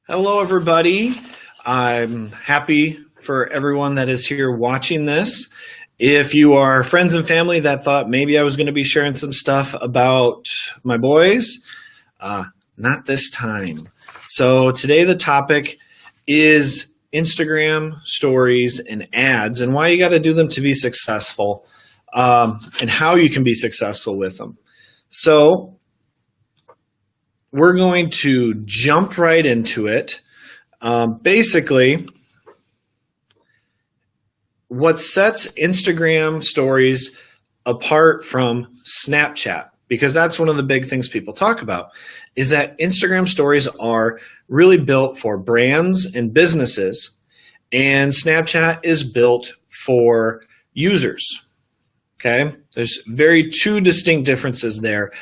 Hello, everybody. I'm happy for everyone that is here watching this. If you are friends and family that thought maybe I was going to be sharing some stuff about my boys, not this time. So today the topic is Instagram stories and ads and why you got to do them to be successful, and how you can be successful with them. So we're going to jump right into it. Basically, what sets Instagram stories apart from Snapchat, because that's one of the big things people talk about, is that Instagram stories are really built for brands and businesses, and Snapchat is built for users. Okay, there's two distinct differences there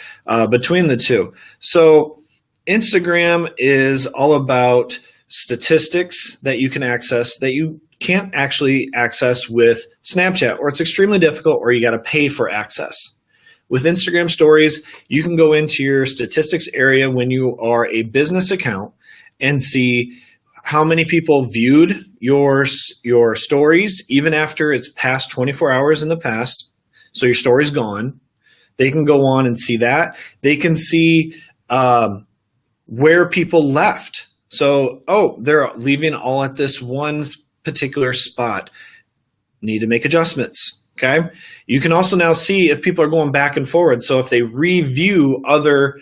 between the two. So Instagram is all about statistics that you can access that you can't actually access with Snapchat, or it's extremely difficult, or you got to pay for access. With Instagram stories, you can go into your statistics area when you are a business account and see how many people viewed your stories even after it's past 24 hours in the past. So your story's gone. They can go on and see that. They can see where people left. So, they're leaving all at this one particular spot. Need to make adjustments. Okay. You can also now see if people are going back and forward. So if they review other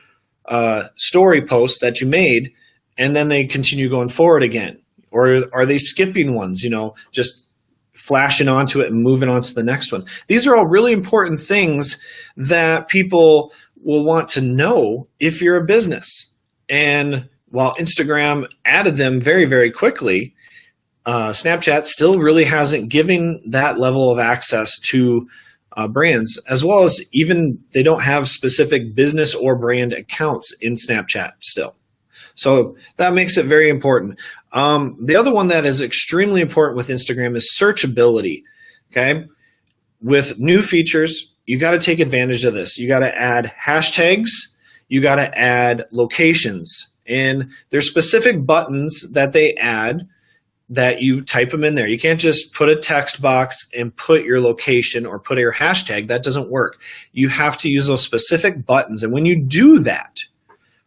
story posts that you made, and then they continue going forward again, or are they skipping ones, just flashing onto it and moving on to the next one. These are all really important things that people will want to know if you're a business. And while Instagram added them very, very quickly, Snapchat still really hasn't given that level of access to brands, as well as even they don't have specific business or brand accounts in Snapchat still. So that makes it very important. The other one that is extremely important with Instagram is searchability. Okay, with new features, you got to take advantage of this. You got to add hashtags. You got to add locations. And there's specific buttons that they add that you type them in there. You can't just put a text box and put your location or put your hashtag. That doesn't work. You have to use those specific buttons. And when you do that,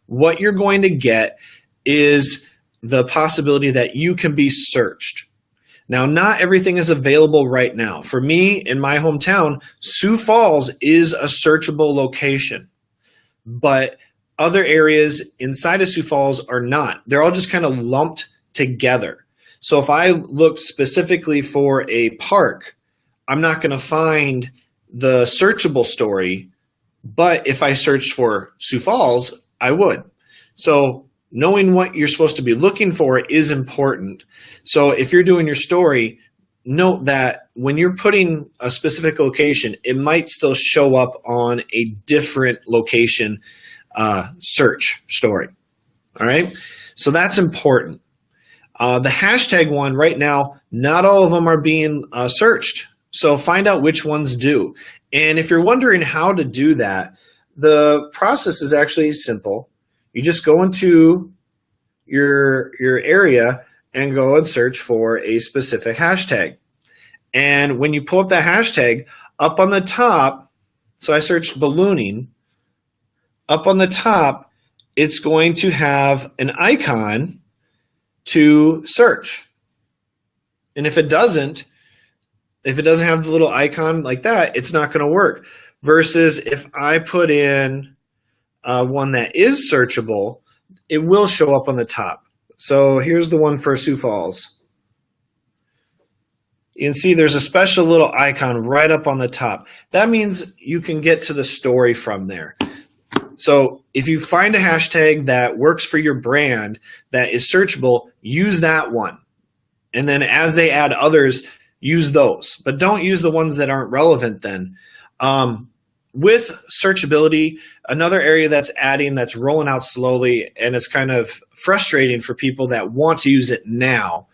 what you're going to get is the possibility that you can be searched. Now, not everything is available right now. For me, in my hometown, Sioux Falls is a searchable location, but other areas inside of Sioux Falls are not. They're all just kind of lumped together. So if I looked specifically for a park, I'm not going to find the searchable story, but if I searched for Sioux Falls, I would. So knowing what you're supposed to be looking for is important. So if you're doing your story, note that when you're putting a specific location, it might still show up on a different location search story. All right. So that's important. The hashtag one right now, not all of them are being searched. So find out which ones do. And if you're wondering how to do that, the process is actually simple. You just go into your area and go and search for a specific hashtag. And when you pull up that hashtag, up on the top, so I searched ballooning, up on the top, it's going to have an icon to search. And if it doesn't have the little icon like that, it's not going to work. Versus if I put in one that is searchable, it will show up on the top. So here's the one for Sioux Falls. You can see there's a special little icon right up on the top. That means you can get to the story from there. So if you find a hashtag that works for your brand that is searchable, use that one. And then as they add others, use those. But don't use the ones that aren't relevant then. With searchability, another area that's rolling out slowly, and it's kind of frustrating for people that want to use it now,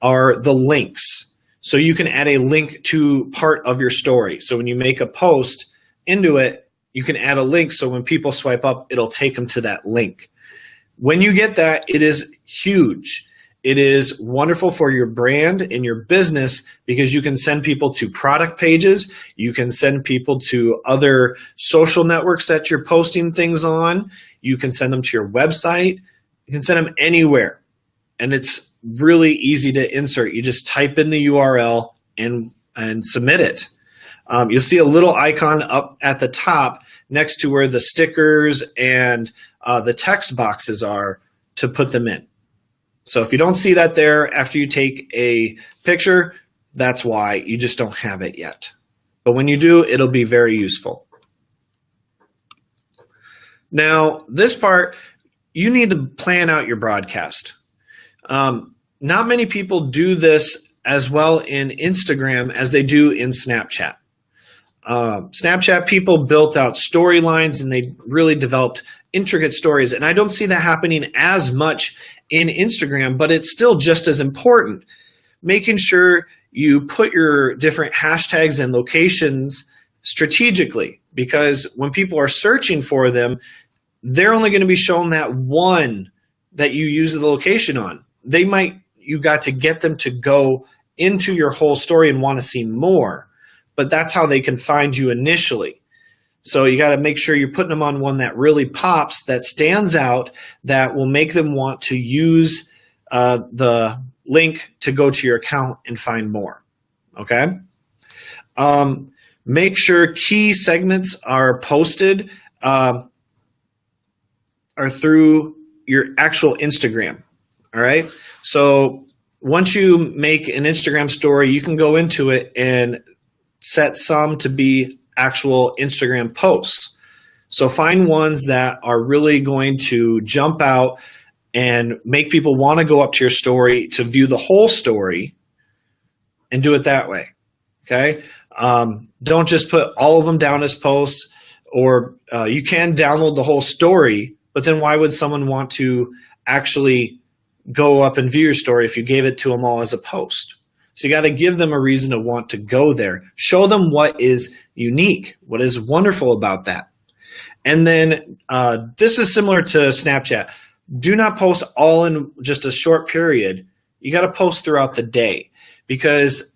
are the links. So you can add a link to part of your story. So when you make a post into it, you can add a link so when people swipe up, it'll take them to that link. When you get that, it is huge. It is wonderful for your brand and your business because you can send people to product pages. You can send people to other social networks that you're posting things on. You can send them to your website. You can send them anywhere. And it's really easy to insert. You just type in the URL and submit it. You'll see a little icon up at the top next to where the stickers and the text boxes are to put them in. So if you don't see that there after you take a picture, that's why. You just don't have it yet. But when you do, it'll be very useful. Now, this part, you need to plan out your broadcast. Not many people do this as well in Instagram as they do in Snapchat. Snapchat people built out storylines and they really developed intricate stories. And I don't see that happening as much in Instagram, but it's still just as important. Making sure you put your different hashtags and locations strategically, because when people are searching for them, they're only going to be shown that one that you use the location on. You got to get them to go into your whole story and want to see more, but that's how they can find you initially. So you got to make sure you're putting them on one that really pops, that stands out, that will make them want to use the link to go to your account and find more. Okay? Make sure key segments are posted are through your actual Instagram. All right? So once you make an Instagram story, you can go into it and set some to be actual Instagram posts. So find ones that are really going to jump out and make people want to go up to your story to view the whole story, and do it that way. Okay? Don't just put all of them down as posts, or you can download the whole story, but then why would someone want to actually go up and view your story if you gave it to them all as a post? So you got to give them a reason to want to go there. Show them what is unique, what is wonderful about that. And then this is similar to Snapchat. Do not post all in just a short period. You got to post throughout the day, because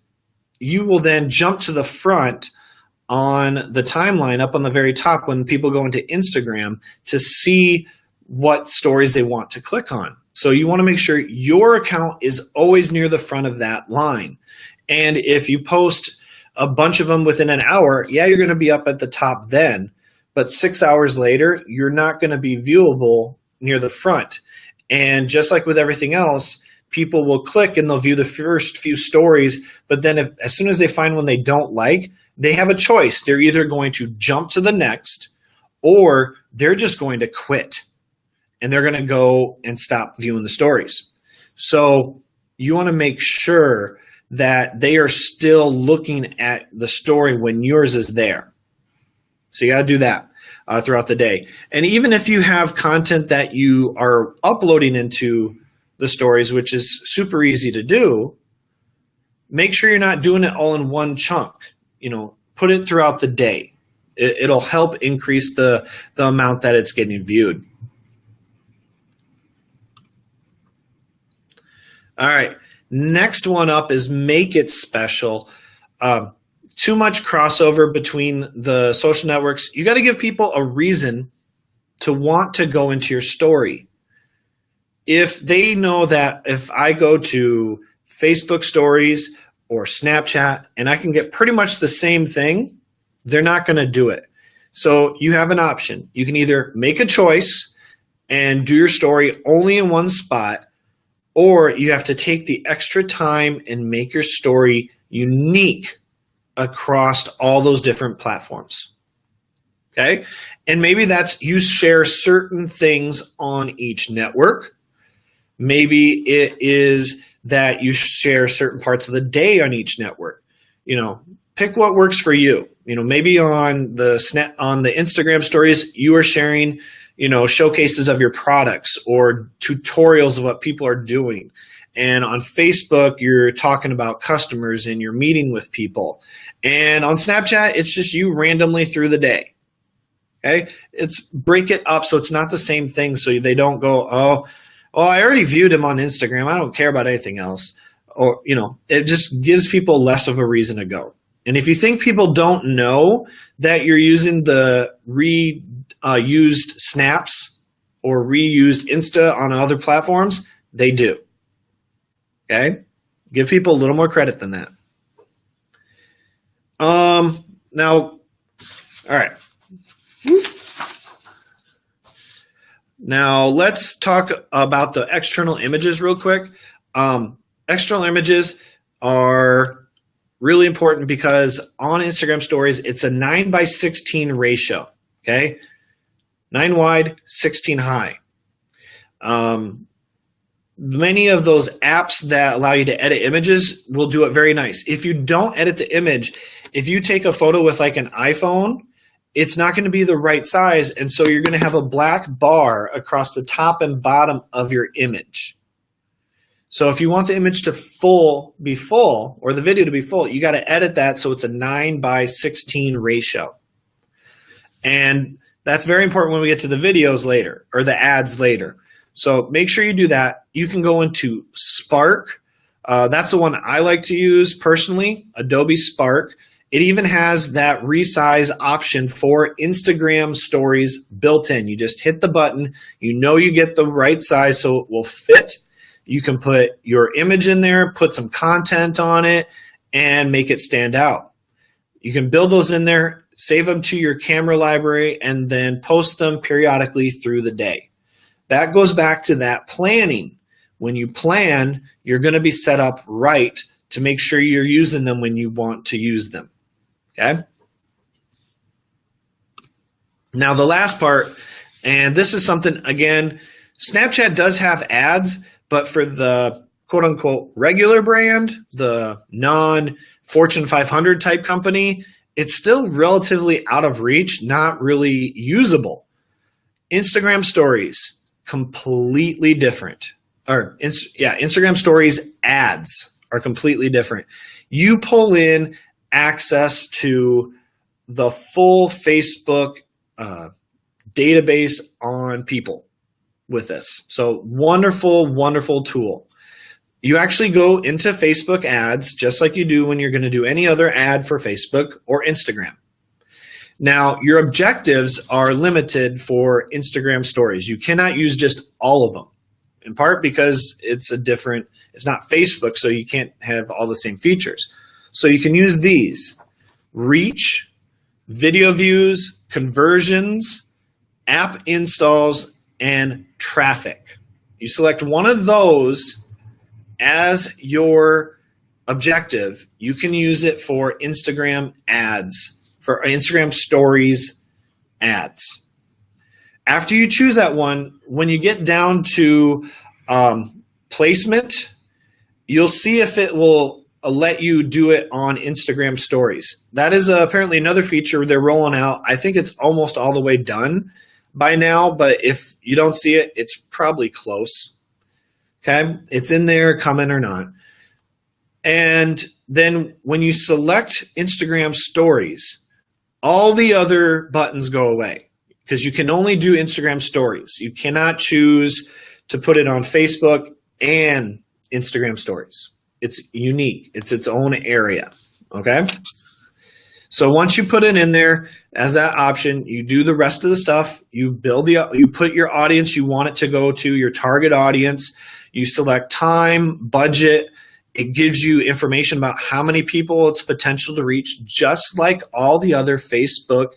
you will then jump to the front on the timeline up on the very top when people go into Instagram to see what stories they want to click on. So you want to make sure your account is always near the front of that line. And if you post a bunch of them within an hour, yeah, you're going to be up at the top then. But 6 hours later, you're not going to be viewable near the front. And just like with everything else, people will click and they'll view the first few stories. But then as soon as they find one they don't like, they have a choice. They're either going to jump to the next, or they're just going to quit. And they're going to go and stop viewing the stories. So you want to make sure that they are still looking at the story when yours is there. So you got to do that throughout the day. And even if you have content that you are uploading into the stories, which is super easy to do, make sure you're not doing it all in one chunk. Put it throughout the day. It'll help increase the amount that it's getting viewed. All right, next one up is make it special. Too much crossover between the social networks. You got to give people a reason to want to go into your story. If they know that if I go to Facebook stories or Snapchat and I can get pretty much the same thing, they're not going to do it. So you have an option. You can either make a choice and do your story only in one spot, or you have to take the extra time and make your story unique across all those different platforms. Okay? And maybe that's you share certain things on each network. Maybe it is that you share certain parts of the day on each network. Pick what works for you. Maybe on the Instagram stories, you are sharing showcases of your products or tutorials of what people are doing. And on Facebook, you're talking about customers and you're meeting with people. And on Snapchat, it's just you randomly through the day. Okay, it's break it up so it's not the same thing, so they don't go, oh, I already viewed him on Instagram. I don't care about anything else. Or, it just gives people less of a reason to go. And if you think people don't know that you're using the reused snaps or reused Insta on other platforms, they do. Okay? Give people a little more credit than that. Now, all right. Now let's talk about the external images real quick. External images are really important because on Instagram stories, it's a 9:16 ratio, okay? 9 wide, 16 high. Many of those apps that allow you to edit images will do it very nice. If you don't edit the image, if you take a photo with like an iPhone, it's not going to be the right size, and so you're going to have a black bar across the top and bottom of your image. So if you want the image to be full, or the video to be full, you got to edit that so it's a 9:16 ratio. And that's very important when we get to the videos later, or the ads later. So make sure you do that. You can go into Spark. That's the one I like to use personally, Adobe Spark. It even has that resize option for Instagram stories built in. You just hit the button. You know you get the right size so it will fit. You can put your image in there, put some content on it, and make it stand out. You can build those in there, save them to your camera library, and then post them periodically through the day. That goes back to that planning. When you plan, you're going to be set up right to make sure you're using them when you want to use them. Okay? Now the last part, and this is something, again, Snapchat does have ads, but for the quote-unquote regular brand, the non-Fortune 500 type company, it's still relatively out of reach, not really usable. Instagram stories, completely different. Instagram stories ads are completely different. You pull in access to the full Facebook database on people with this. So wonderful, wonderful tool. You actually go into Facebook ads just like you do when you're going to do any other ad for Facebook or Instagram. Now, your objectives are limited for Instagram stories. You cannot use just all of them, in part because it's not Facebook, so you can't have all the same features. So you can use these: reach, video views, conversions, app installs, and traffic. You select one of those as your objective. You can use it for Instagram ads, for Instagram stories ads. After you choose that one, when you get down to placement, you'll see if it will let you do it on Instagram stories. That is apparently another feature they're rolling out. I think it's almost all the way done by now, but if you don't see it, it's probably close. Okay, it's in there, coming or not. And then when you select Instagram stories, all the other buttons go away because you can only do Instagram stories. You cannot choose to put it on Facebook and Instagram stories. It's unique. It's its own area. Okay. So once you put it in there as that option, you do the rest of the stuff. You put your audience you want it to go to, your target audience. You select time, budget. It gives you information about how many people it's potential to reach, just like all the other Facebook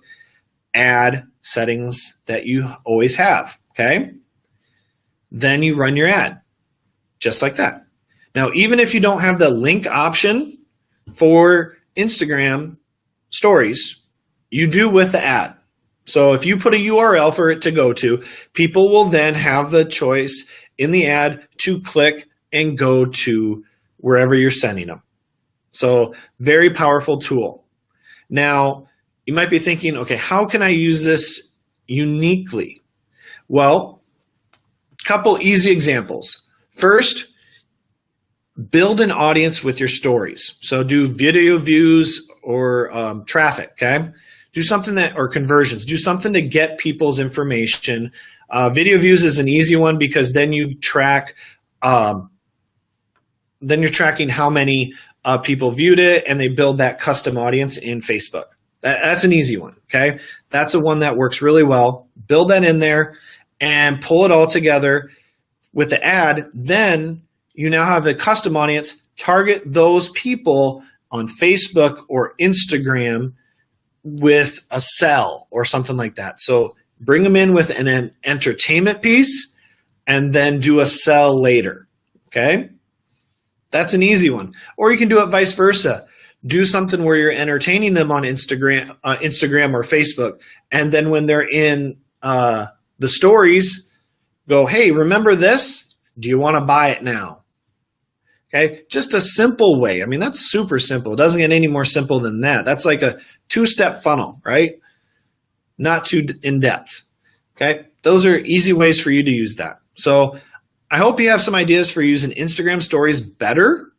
ad settings that you always have. Okay. Then you run your ad just like that. Now, even if you don't have the link option for Instagram stories, you do with the ad. So if you put a URL for it to go to, people will then have the choice in the ad to click and go to wherever you're sending them. So very powerful tool. Now, you might be thinking, okay, how can I use this uniquely? Well, a couple easy examples. First, build an audience with your stories. So do video views or traffic, okay? Do something that, or conversions, do something to get people's information. Video views is an easy one because then you track, then you're tracking how many people viewed it, and they build that custom audience in Facebook. That's an easy one, okay? That's a one that works really well. Build that in there and pull it all together with the ad. Then you now have a custom audience. Target those people on Facebook or Instagram with a sell or something like that. So bring them in with an entertainment piece and then do a sell later, okay? That's an easy one. Or you can do it vice versa. Do something where you're entertaining them on Instagram or Facebook, and then when they're in the stories, go, hey, remember this? Do you want to buy it now? Okay, just a simple way. I mean, that's super simple. It doesn't get any more simple than that. That's like a 2-step funnel, right? Not too in-depth. Okay, those are easy ways for you to use that. So I hope you have some ideas for using Instagram stories better,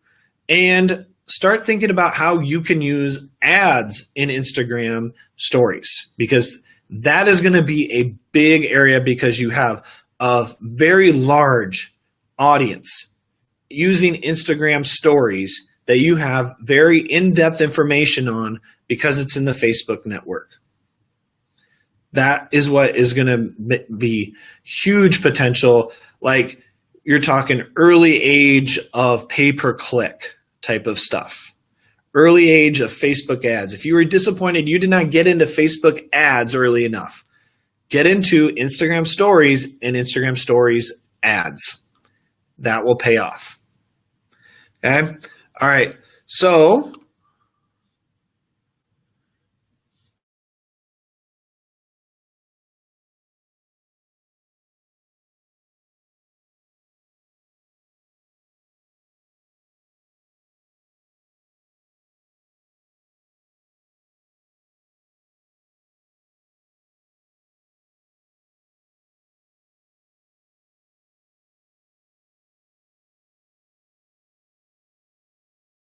and start thinking about how you can use ads in Instagram stories, because that is going to be a big area because you have a very large audience using Instagram stories that you have very in-depth information on because it's in the Facebook network. That is what is going to be huge potential. Like, you're talking early age of pay-per-click type of stuff. Early age of Facebook ads. If you were disappointed you did not get into Facebook ads early enough, get into Instagram stories and Instagram stories ads. That will pay off. Okay? All right. So